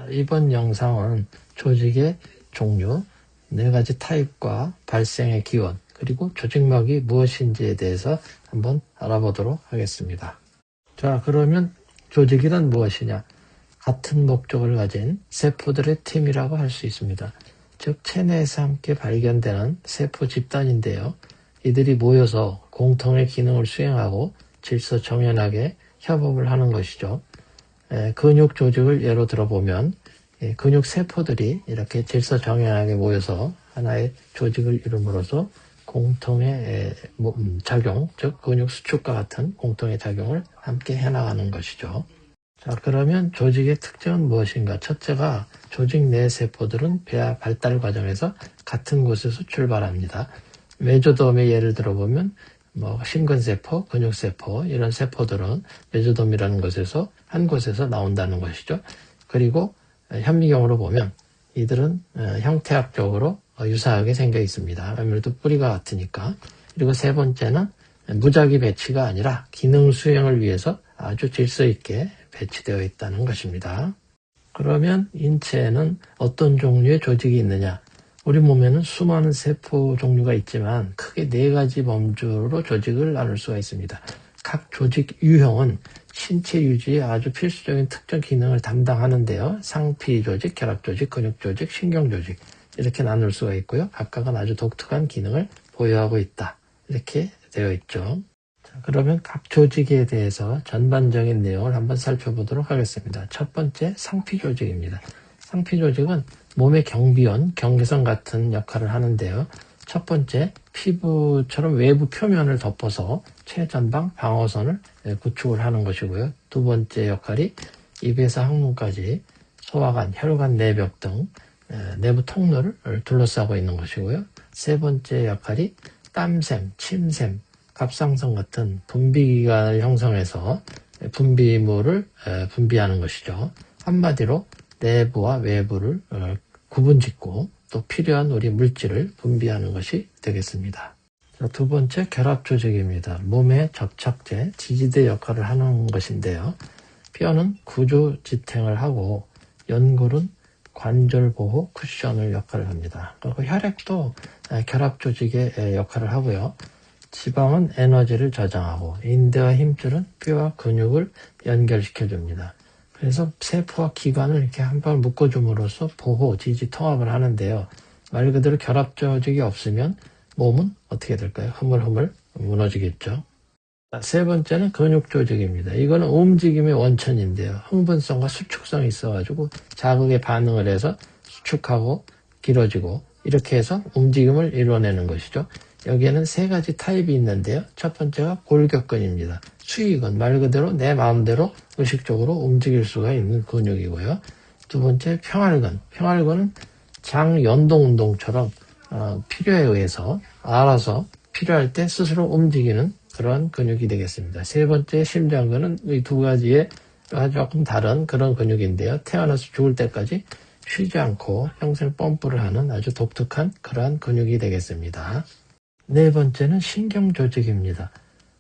이번 영상은 조직의 종류, 4가지 타입과 발생의 기원, 그리고 조직막이 무엇인지에 대해서 한번 알아보도록 하겠습니다. 자, 그러면 조직이란 무엇이냐? 같은 목적을 가진 세포들의 팀이라고 할 수 있습니다. 즉, 체내에서 함께 발견되는 세포 집단인데요. 이들이 모여서 공통의 기능을 수행하고 질서정연하게 협업을 하는 것이죠. 근육 조직을 예로 들어보면 근육 세포들이 이렇게 질서정연하게 모여서 하나의 조직을 이룸으로써 공통의 작용, 즉 근육 수축과 같은 공통의 작용을 함께 해나가는 것이죠. 자, 그러면 조직의 특징은 무엇인가? 첫째가 조직 내 세포들은 배아 발달 과정에서 같은 곳에서 출발합니다. 메조돔의 예를 들어보면 심근세포, 근육세포 이런 세포들은 메조돔이라는 곳에서 한 곳에서 나온다는 것이죠. 그리고 현미경으로 보면 이들은 형태학적으로 유사하게 생겨 있습니다. 아무래도 뿌리가 같으니까. 그리고 세 번째는 무작위 배치가 아니라 기능 수행을 위해서 아주 질서 있게 배치되어 있다는 것입니다. 그러면 인체에는 어떤 종류의 조직이 있느냐? 우리 몸에는 수많은 세포 종류가 있지만 크게 4가지 범주로 조직을 나눌 수가 있습니다. 각 조직 유형은 신체 유지에 아주 필수적인 특정 기능을 담당하는데요. 상피 조직, 결합 조직, 근육 조직, 신경 조직 이렇게 나눌 수가 있고요. 각각은 아주 독특한 기능을 보유하고 있다. 이렇게 되어 있죠. 자, 그러면 각 조직에 대해서 전반적인 내용을 한번 살펴보도록 하겠습니다. 첫 번째, 상피 조직입니다. 상피 조직은 몸의 경비원, 경계선 같은 역할을 하는데요. 첫 번째, 피부처럼 외부 표면을 덮어서 최전방 방어선을 구축을 하는 것이고요. 두 번째 역할이 입에서 항문까지 소화관, 혈관 내벽 등 내부 통로를 둘러싸고 있는 것이고요. 세 번째 역할이 땀샘, 침샘, 갑상선 같은 분비기관을 형성해서 분비물을 분비하는 것이죠. 한마디로 내부와 외부를 구분짓고 또 필요한 우리 물질을 분비하는 것이 되겠습니다. 자, 두 번째, 결합 조직입니다. 몸의 접착제, 지지대 역할을 하는 것인데요. 뼈는 구조지탱을 하고 연골은 관절 보호 쿠션을 역할을 합니다. 그리고 혈액도 결합 조직의 역할을 하고요. 지방은 에너지를 저장하고 인대와 힘줄은 뼈와 근육을 연결시켜줍니다. 그래서 세포와 기관을 이렇게 한번 묶어줌으로써 보호, 지지, 통합을 하는데요. 말 그대로 결합 조직이 없으면 몸은 어떻게 될까요? 흐물흐물 무너지겠죠. 세 번째는 근육 조직입니다. 이거는 움직임의 원천인데요. 흥분성과 수축성이 있어가지고 자극에 반응을 해서 수축하고 길어지고 이렇게 해서 움직임을 이뤄내는 것이죠. 여기에는 3가지 타입이 있는데요. 첫 번째가 골격근입니다. 수익은 말 그대로 내 마음대로 의식적으로 움직일 수가 있는 근육이고요. 두 번째 평활근. 평활근은 장 연동 운동처럼 필요에 의해서 알아서 필요할 때 스스로 움직이는 그런 근육이 되겠습니다. 세 번째 심장근은 이 2가지의 조금 다른 그런 근육인데요. 태어나서 죽을 때까지 쉬지 않고 평생 펌프를 하는 아주 독특한 그러한 근육이 되겠습니다. 네 번째는 신경조직입니다.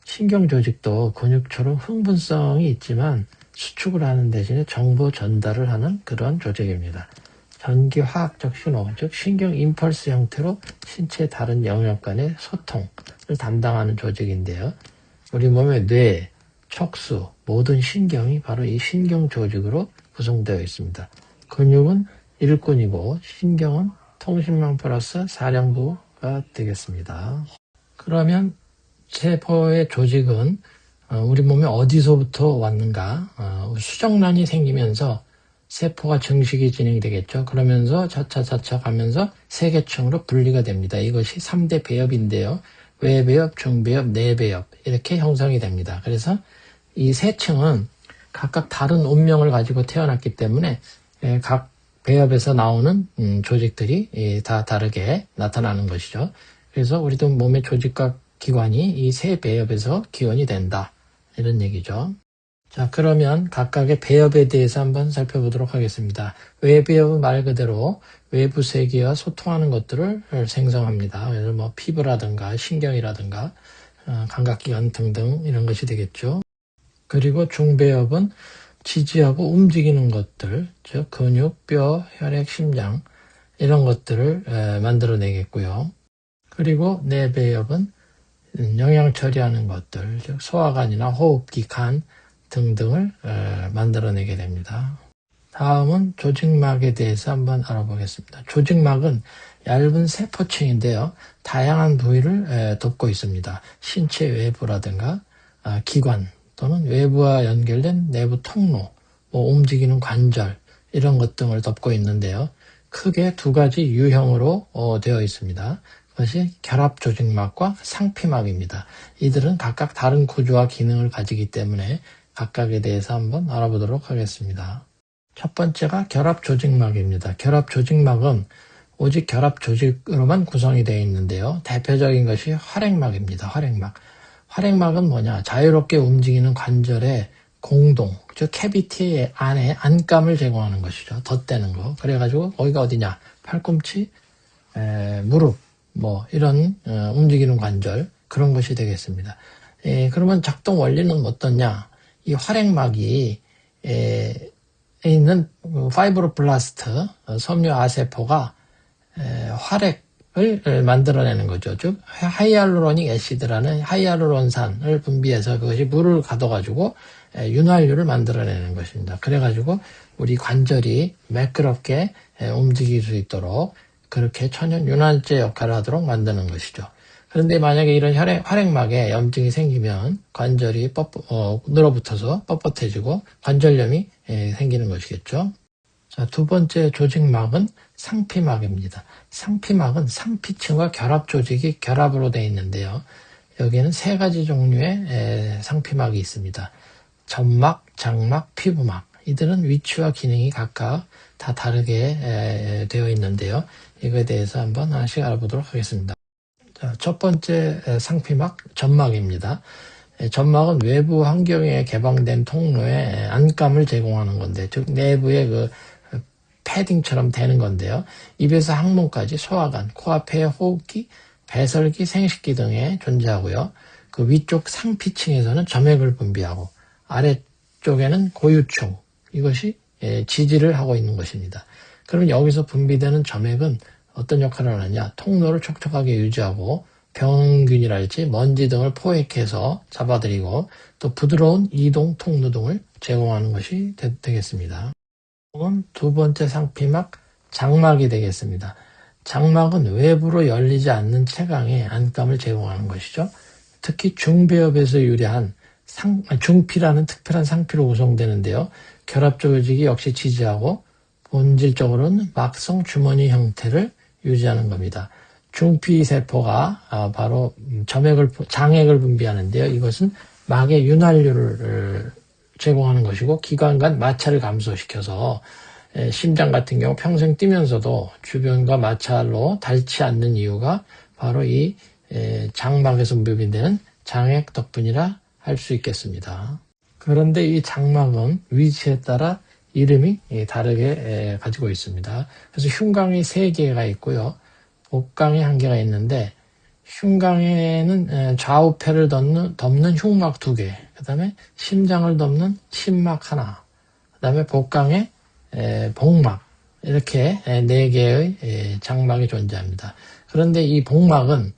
신경조직도 근육처럼 흥분성이 있지만 수축을 하는 대신에 정보 전달을 하는 그런 조직입니다. 전기화학적 신호, 즉 신경 임펄스 형태로 신체의 다른 영역 간의 소통을 담당하는 조직인데요. 우리 몸의 뇌, 척수, 모든 신경이 바로 이 신경조직으로 구성되어 있습니다. 근육은 일꾼이고 신경은 통신망 플러스 사령부가 되겠습니다. 그러면 세포의 조직은 우리 몸에 어디서부터 왔는가? 수정란이 생기면서 세포가 증식이 진행이 되겠죠. 그러면서 차차 가면서 3계층으로 분리가 됩니다. 이것이 3대 배엽인데요. 외배엽, 중배엽, 내배엽 이렇게 형성이 됩니다. 그래서 이 3층은 각각 다른 운명을 가지고 태어났기 때문에 각 배엽에서 나오는 조직들이 다 다르게 나타나는 것이죠. 그래서 우리도 몸의 조직과 기관이 이 3배엽에서 기원이 된다. 이런 얘기죠. 자, 그러면 각각의 배엽에 대해서 한번 살펴보도록 하겠습니다. 외배엽은 말 그대로 외부 세계와 소통하는 것들을 생성합니다. 그래서 피부라든가 신경이라든가 감각기관 등등 이런 것이 되겠죠. 그리고 중배엽은 지지하고 움직이는 것들, 즉 근육, 뼈, 혈액, 심장 이런 것들을 만들어내겠고요. 그리고 내배역은 영양 처리하는 것들, 즉 소화관이나 호흡기, 간 등등을 만들어내게 됩니다. 다음은 조직막에 대해서 한번 알아보겠습니다. 조직막은 얇은 세포층인데요. 다양한 부위를 돕고 있습니다. 신체 외부라든가 기관 또는 외부와 연결된 내부 통로, 움직이는 관절 이런 것 등을 덮고 있는데요. 크게 두 가지 유형으로 되어 있습니다. 그것이 결합조직막과 상피막입니다. 이들은 각각 다른 구조와 기능을 가지기 때문에 각각에 대해서 한번 알아보도록 하겠습니다. 첫 번째가 결합조직막입니다. 결합조직막은 오직 결합조직으로만 구성이 되어 있는데요. 대표적인 것이 활액막입니다. 활액막. 활액막은 뭐냐? 자유롭게 움직이는 관절의 공동, 즉 캐비티 안에 안감을 제공하는 것이죠. 덧대는 거. 그래가지고 거기가 어디냐? 팔꿈치, 무릎, 이런 움직이는 관절 그런 것이 되겠습니다. 그러면 작동 원리는 어떠냐? 이 활액막이 있는 파이브로블라스트, 섬유아세포가 활액을 만들어내는 거죠. 즉 하이알루로닉 애시드라는 하이알루론산을 분비해서 그것이 물을 가둬가지고 윤활유를 만들어내는 것입니다. 그래가지고 우리 관절이 매끄럽게 움직일 수 있도록 그렇게 천연 윤활제 역할을 하도록 만드는 것이죠. 그런데 만약에 이런 활액막에 염증이 생기면 관절이 늘어붙어서 뻣뻣해지고 관절염이 생기는 것이겠죠. 자, 두 번째 조직막은 상피막입니다. 상피막은 상피층과 결합 조직이 결합으로 되어 있는데요. 여기에는 세 가지 종류의 상피막이 있습니다. 점막, 장막, 피부막. 이들은 위치와 기능이 각각 다 다르게 되어 있는데요. 이거에 대해서 한번 하나씩 알아보도록 하겠습니다. 자, 첫 번째 상피막, 점막입니다. 점막은 외부 환경에 개방된 통로에 안감을 제공하는 건데, 즉 내부에 그 패딩처럼 되는 건데요. 입에서 항문까지 소화관, 코앞에 호흡기, 배설기, 생식기 등에 존재하고요. 그 위쪽 상피층에서는 점액을 분비하고 아래쪽에는 고유충, 이것이 지지를 하고 있는 것입니다. 그러면 여기서 분비되는 점액은 어떤 역할을 하느냐? 통로를 촉촉하게 유지하고 병균이랄지 먼지 등을 포획해서 잡아들이고 또 부드러운 이동 통로 등을 제공하는 것이 되겠습니다. 두 번째 상피막, 장막이 되겠습니다. 장막은 외부로 열리지 않는 체강의 안감을 제공하는 것이죠. 특히 중배엽에서 유래한 중피라는 특별한 상피로 구성되는데요. 결합 조직이 역시 지지하고 본질적으로는 막성 주머니 형태를 유지하는 겁니다. 중피세포가 바로 장액을 분비하는데요. 이것은 막의 윤활유를 제공하는 것이고 기관 간 마찰을 감소시켜서 심장 같은 경우 평생 뛰면서도 주변과 마찰로 닳지 않는 이유가 바로 이 장막에서 분비되는 장액 덕분이라 할 수 있겠습니다. 그런데 이 장막은 위치에 따라 이름이 다르게 가지고 있습니다. 그래서 흉강이 3개가 있고요. 복강이 1개가 있는데 흉강에는 좌우폐를 덮는 흉막 2개, 그 다음에 심장을 덮는 심막 하나, 그 다음에 복강에 복막, 이렇게 4개의 장막이 존재합니다. 그런데 이 복막은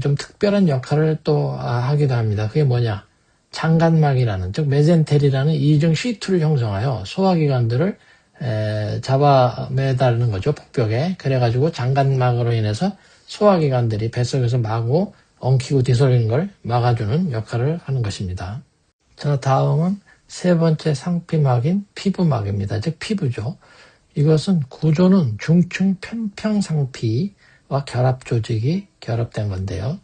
좀 특별한 역할을 또 하기도 합니다. 그게 뭐냐? 장간막이라는, 즉 메센테리라는 이중 C2를 형성하여 소화기관들을 잡아 매다르는 거죠. 폭벽에. 그래가지고 장간막으로 인해서 소화기관들이 뱃속에서 마구 엉키고 뒤섞이는 걸 막아주는 역할을 하는 것입니다. 자, 다음은 세 번째 상피막인 피부막입니다. 즉 피부죠. 이것은 구조는 중층 편평상피와 결합조직이 결합된 건데요.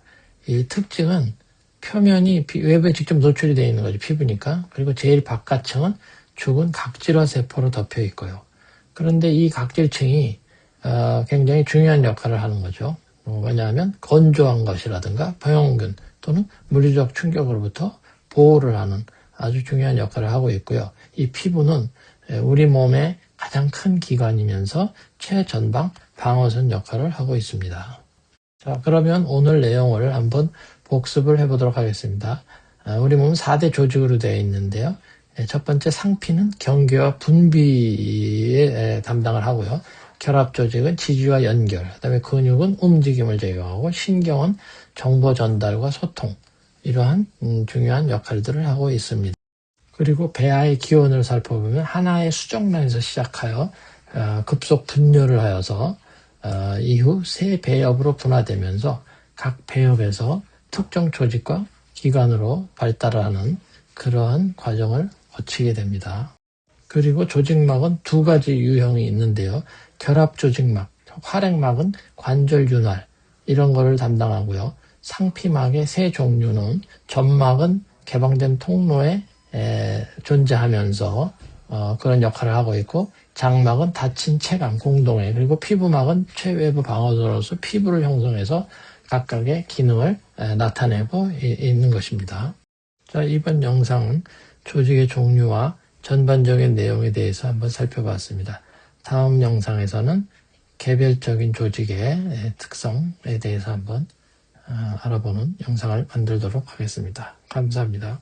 이 특징은 표면이 외부에 직접 노출이 되어 있는 거죠. 피부니까. 그리고 제일 바깥층은 죽은 각질화 세포로 덮여 있고요. 그런데 이 각질층이 굉장히 중요한 역할을 하는 거죠. 왜냐하면 건조한 것이라든가 병균 또는 물리적 충격으로부터 보호를 하는 아주 중요한 역할을 하고 있고요. 이 피부는 우리 몸의 가장 큰 기관이면서 최전방 방어선 역할을 하고 있습니다. 자, 그러면 오늘 내용을 한번 복습을 해보도록 하겠습니다. 우리 몸은 4대 조직으로 되어 있는데요. 첫 번째 상피는 경계와 분비에 담당을 하고요. 결합 조직은 지지와 연결, 그다음에 근육은 움직임을 제공하고 신경은 정보 전달과 소통, 이러한 중요한 역할들을 하고 있습니다. 그리고 배아의 기원을 살펴보면 하나의 수정란에서 시작하여 급속 분열을 하여서 이후 세 배엽으로 분화되면서 각 배엽에서 특정 조직과 기관으로 발달을 하는 그러한 과정을 거치게 됩니다. 그리고 조직막은 두 가지 유형이 있는데요. 결합조직막, 활액막은 관절 윤활 이런 거를 담당하고요. 상피막의 세 종류는 점막은 개방된 통로에 존재하면서 그런 역할을 하고 있고, 장막은 닫힌 체감, 공동회, 그리고 피부막은 최외부 방어도로서 피부를 형성해서 각각의 기능을 나타내고 있는 것입니다. 자, 이번 영상은 조직의 종류와 전반적인 내용에 대해서 한번 살펴봤습니다. 다음 영상에서는 개별적인 조직의 특성에 대해서 한번 알아보는 영상을 만들도록 하겠습니다. 감사합니다.